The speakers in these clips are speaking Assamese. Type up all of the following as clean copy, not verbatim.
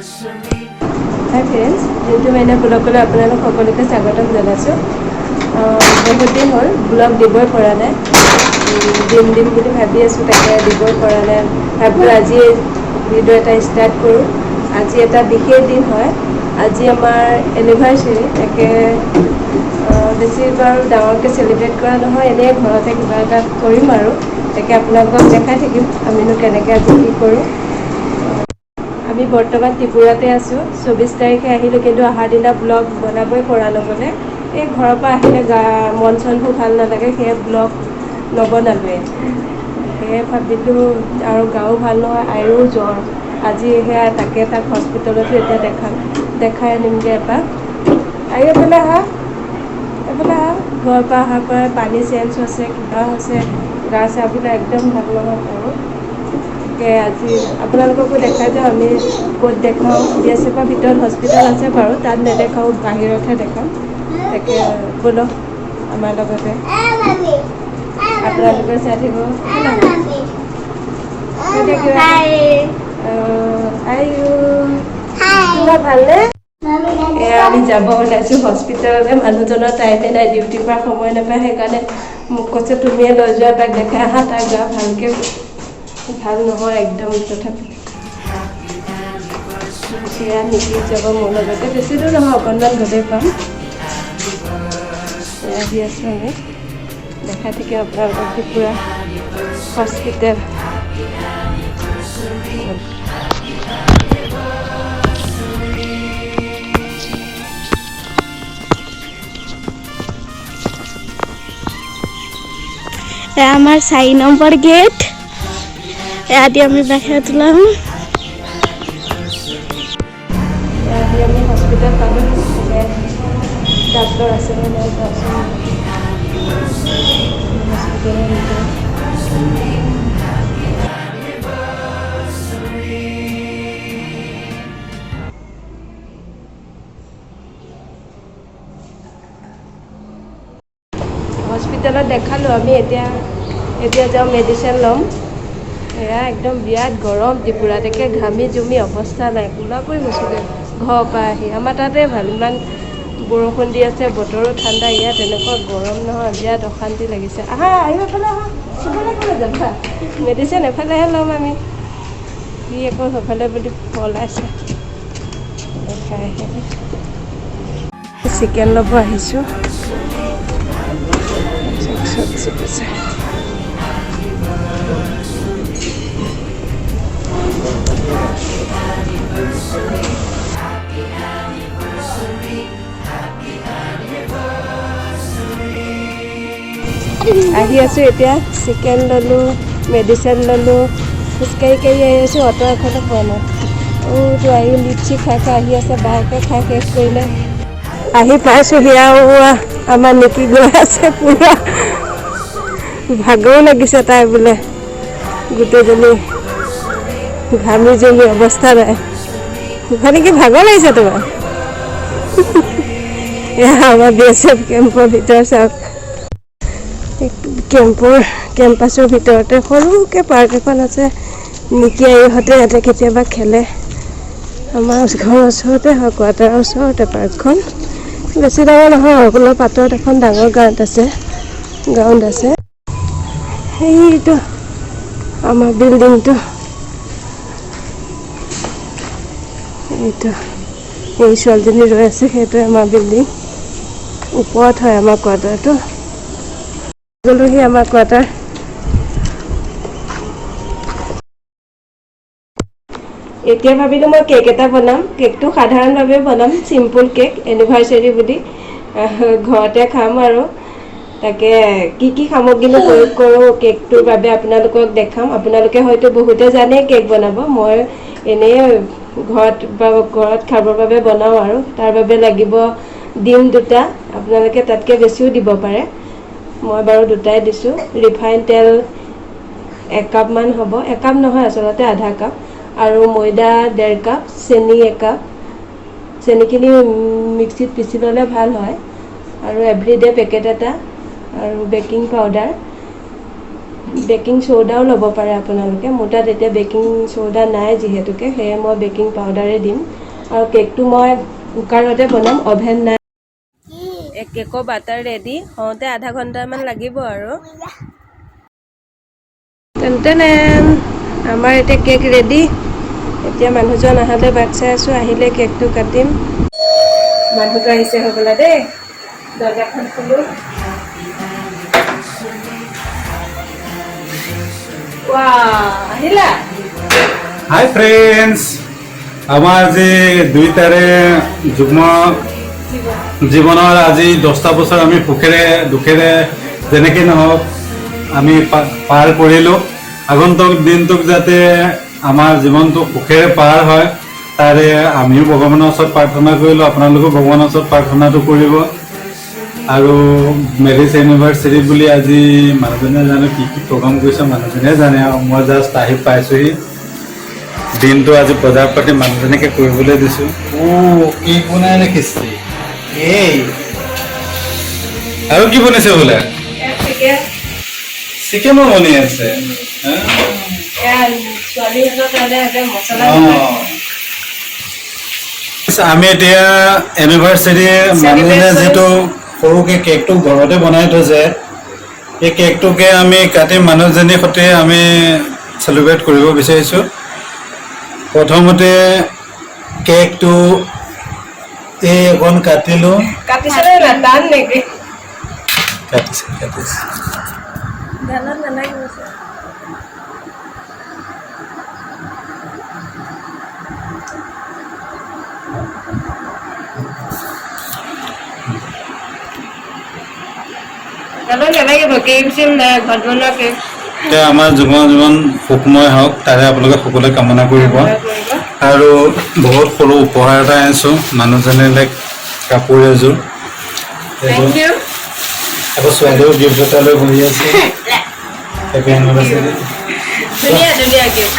हाय फ्रेंड्स, YouTube मैंने ब्लॉगলৈ আপোনালোক সকলোকে স্বাগতম জনাইছোঁ। বহুত দিন হ'ল ব্লগ দিবই পৰা নাই। দিম বুলি ভাবি আছোঁ, তাকে দিবই পৰা নাই। ভাবিলোঁ আজি ভিডিঅ' এটা ষ্টাৰ্ট কৰোঁ। আজি এটা বিশেষ দিন হয়, আজি আমাৰ এনিভাৰ্চাৰী। তাকে বেছি বাৰু ডাঙৰকৈ চেলিব্ৰেট কৰা নহয়, এনেই ঘৰতে কিবা এটা কৰিম আৰু তাকে আপোনালোকক দেখাই থাকিম আমিনো কেনেকৈ আজি কি কৰোঁ। আমি বৰ্তমান ত্ৰিপুৰাতে আছোঁ। 24 তাৰিখে আহিলোঁ, কিন্তু অহাৰ দিনা ব্লগ বনাবই পৰা নগ'লে। এই ঘৰৰ পৰা আহিলে মন চনবোৰ ভাল নালাগে, সেয়ে ব্লগ নবনালোৱে। সেয়ে ভাবিলোঁ, আৰু গাও ভাল নহয়, আইৰো জ্বৰ। আজি সেয়া তাকে তাক হস্পিটেলতো এতিয়া দেখাই আনিমগৈ এপাক। আৰু এইফালে আহা, ঘৰৰ পৰা অহাৰ পৰা পানী চেঞ্জ হৈছে, কিবা হৈছে, গা চাবিলাক একদম ভাল নহয় আৰু। আজি আপোনালোককো দেখাই যাওঁ আমি ক'ত দেখাওঁ। BSF ভিতৰত হস্পিটেল আছে বাৰু, তাত নেদেখাওঁ, বাহিৰতহে দেখাম। তাকে ব'লক আমাৰ লগতে, আপোনালোকে চাই থাকিব। তোমাৰ ভালনে? আমি যাব ওলাইছোঁ হস্পিটেললৈ। মানুহজনৰ টাইমে নাই, ডিউটিৰ পৰা সময় নাপায়, সেইকাৰণে মোক কৈছে তুমিয়ে লৈ যোৱা, তাক দেখাই আহা। তাক গা ভালকৈ ভাল নহয় একদম। তথাপি সেয়া নিকি যাব মোৰ লগতে, বেছি দূৰ নহয়, অকণমান গ'লেই পাম। সেয়া দি আছোঁ আমি, দেখাই থাকিম আপোনালোকক ত্ৰিপুৰা হস্পিটেল। আমাৰ 4 নম্বৰ গেট। এদি আমি বাহিৰত ওলাম। এদি আমি হস্পিটেল পালোঁ। ডাক্তৰ আছে নে নাই হস্পিটেলৰ ভিতৰত। হস্পিটেলত দেখালোঁ আমি। এতিয়া যাওঁ মেডিচিন ল'ম। এয়া একদম বিৰাট গৰম ত্ৰিপুৰাত, একে ঘামি জুমি অৱস্থা নাই, কোলা পৰি গৈছোঁগৈ ঘৰৰ পৰা আহি। আমাৰ তাতে ভাল, ইমান বৰষুণ দি আছে, বতৰো ঠাণ্ডা। ইয়াত এনেকুৱা গৰম নহয়, বিৰাট অশান্তি লাগিছে। আহিব এফালে আহা, সিফালে ক'লৈ যাবা? মেডিচিন এফালেহে ল'ম আমি, সি আকৌ সেইফালে বুলি পলাইছে। দেখাই চিকেন ল'ব আহিছোঁ। আহি আছোঁ এতিয়া, চিকেন ল'লোঁ, মেডিচিন ল'লোঁ, খোজকাঢ়ি আহি আছোঁ। অটো এখনো পোৱা নাই। তো আহি লিচি খাই আহি আছে, বাইকে খাই শেষ কৰিলে। আহি পাইছোঁহি আৰু আমাৰ নিকি গৈ আছে পুৰা। ভাগৰো লাগিছে তাই বোলে, গোটেইজনী ঘামি জমি অৱস্থা নাই। ইফালে কি ভাগৰ লাগিছে তোমাৰ? এয়া আমাৰ BSF কেম্পৰ ভিতৰ চাওক। কেম্পাছৰ ভিতৰতে সৰুকৈ পাৰ্ক এখন আছে। নিকি আইহঁতে ইয়াতে কেতিয়াবা খেলে। আমাৰ ঘৰৰ ওচৰতে হয়, কোৱাৰ্টাৰৰ ওচৰতে পাৰ্কখন। বেছি ডাঙৰ নহয়, অলপ পাতত এখন ডাঙৰ গ্ৰাউণ্ড আছে। সেইটো আমাৰ বিল্ডিংটো, এইটো এই ছোৱালীজনী ৰৈ আছে, সেইটোৱে আমাৰ বিল্ডিং। ওপৰত হয় আমাৰ কোৱাৰ্টাৰটো। গ'লোহি আমাৰ কোৱাৰ্টাৰ। এতিয়া ভাবিলোঁ মই কেক এটা বনাম। কেকটো সাধাৰণভাৱে বনাম, চিম্পুল কেক, এনিভাৰ্চাৰী বুলি ঘৰতে খাম আৰু। তাকে কি সামগ্ৰীনো প্ৰয়োগ কৰোঁ কেকটোৰ বাবে আপোনালোকক দেখাম। আপোনালোকে হয়তো বহুতে জানেই কেক বনাব, মই এনেই ঘৰত খাবৰ বাবে বনাওঁ আৰু। তাৰ বাবে লাগিব ডিম 2টা, আপোনালোকে তাতকৈ বেছিও দিব পাৰে। মই বাৰু 2টাই দিছোঁ। ৰিফাইন তেল 1 কাপমান হ'ব, 1 কাপ নহয় আচলতে, আধা কাপ। আৰু ময়দা 1.5 কাপ, চেনি 1 কাপ। চেনিখিনি মিক্সিত পিচি ল'লে ভাল হয়। আৰু এভৰিডে পেকেট এটা, আৰু বেকিং পাউডাৰ বেকিং চ'ডাও ল'ব পাৰে আপোনালোকে। মোৰ তাত এতিয়া বেকিং চ'ডা নাই যিহেতুকে, সেয়ে মই বেকিং পাউডাৰে দিম। আৰু কেকটো মই কুকাৰতে বনাম, অভেন নাই। কেকৰ বাটাৰ ৰেডি হওঁতে আধা ঘণ্টামান লাগিব আৰু। তেন্তে আমাৰ এতিয়া কেক ৰেডি। এতিয়া মানুহজন আহালৈ বাট চাই আছোঁ, আহিলে কেকটো কাটিম। মানুহটো আহিছে হ'বলা দেই, দৰ্জাখন খোলো। আহিলা? হাই ফ্ৰেণ্ডছ, আমাৰ আজি দুইটাৰে যুগ্ম জীৱনৰ আজি 10টা বছৰ আমি সুখেৰে দুখেৰে যেনেকৈ নহওক আমি পাৰ কৰিলোঁ। আগন্তুক দিনটোক যাতে আমাৰ জীৱনটো সুখেৰে পাৰ হয় তাৰে আমিও ভগৱানৰ ওচৰত প্ৰাৰ্থনা কৰিলোঁ, আপোনালোকেও ভগৱানৰ ওচৰত প্ৰাৰ্থনাটো কৰিব। আৰু মেৰিজ এনিভাৰ্চাৰী বুলি আজি মানুহজনে জানো কি কি প্ৰগ্ৰাম কৰিছে মানুহজনে জানে, আৰু মই জাষ্ট আহি পাইছোঁহি। দিনটো আজি বজাৰ পাতি মানুহজনীকে কৰিবলৈ দিছোঁ। কি বনাই ৰাখিছে এই, আৰু কি বনাইছে বোলে? চিকেনো বনি আছে। আমি এতিয়া এনিভাৰ্চাৰী মানুহজনে যিটো সৰুকে কেকটো ঘৰতে বনাই থৈছে, এই কেকটোকে আমি কাটি মানুহজনীৰ সৈতে আমি চেলিব্ৰেট কৰিব বিচাৰিছোঁ। প্ৰথমতে কেকটো এই অকণ কাটিলোঁ। কাটিছে আমাৰ যুগ্ম জীৱন সুখময় হওক তাৰে আপোনালোকে সকলোৱে কামনা কৰিব। আৰু বহুত সৰু উপহাৰ এটা আনিছোঁ মানুহজনে, লাইক কাপোৰ এযোৰ। আকৌ ছোৱালীও গিফ্ট এটা লৈ বহি আছে। Happy anniversary. ধুনীয়া গিফ্ট,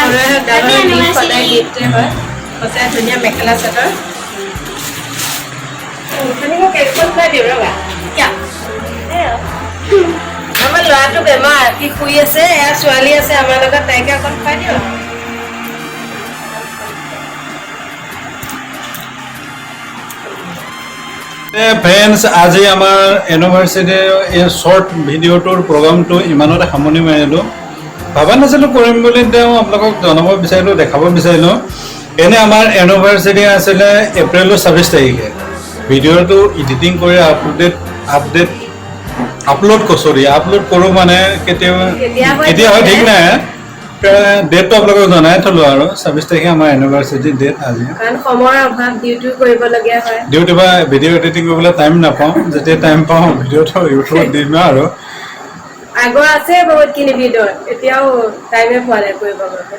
সদায় গিফ্টে হয়। সঁচাই ধুনীয়া মেখেলা চাদৰ। আমাৰ ল'ৰাটো বেমাৰ, সি শুই আছে, এয়া ছোৱালী আছে আমাৰ লগত, তাইকে অকণ খুৱাই দিওঁ। ফ্ৰেণ্ডছ, আজি আমাৰ এনিভাৰ্চাৰীৰ এই শ্বৰ্ট ভিডিঅ'টোৰ প্ৰগ্ৰামটো ইমানতে সামৰণি মাৰিলোঁ। ভাবা নাছিলোঁ কৰিম বুলি, তেওঁ আপোনালোকক জনাব বিচাৰিলোঁ, দেখাব বিচাৰিলোঁ। এনে আমাৰ এনিভাৰ্চাৰী আছিলে এপ্ৰিলৰ 26 তাৰিখে। ভিডিঅ'টো এডিটিং কৰি আপলোড কৰোঁ মানে কেতিয়া হয় ঠিক নাই, ডেটটো আপোনালোকক জনাই থলোঁ আৰু 26 তাৰিখে আমাৰ এনিভাৰ্চাৰী ডেট আজি। কাৰণ সময়ৰ অভাৱ, ডিউটিও কৰিবলগীয়া হয়। ডিউটি বা ভিডিঅ' এডিটিং কৰিবলৈ টাইম নাপাওঁ, যেতিয়া টাইম পাওঁ ভিডিঅ'টো ইউটিউবত দিম আৰু। আগৰ আছে বহুতখিনি ভিডিঅ', এতিয়াও টাইমে পোৱা নাই কৰিবৰ বাবে,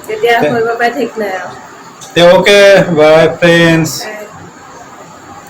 কেতিয়া কৰিব পাৰে ঠিক নাই আৰু। Okay bye friends.